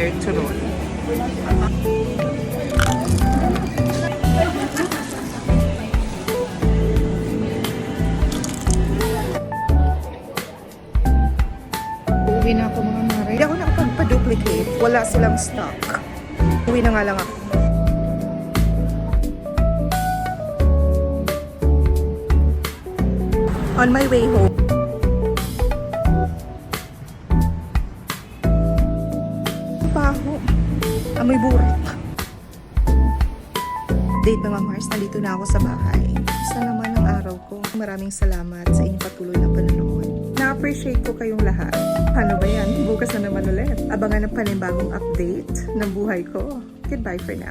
their turon. Uwi na ako mga mare. Hindi ako nakapagpa-duplicate. Wala silang stock. Uwi na nga lang ako. On my way home. Baho. Amoy burak. Date mga Mars, nandito na ako sa bahay. Gusto naman ang araw ko. Maraming salamat sa inyong patuloy na panonood. Na-appreciate ko kayong lahat. Ano ba yan? Bukas na naman ulit. Abangan ang panibagong update ng buhay ko. Goodbye for now.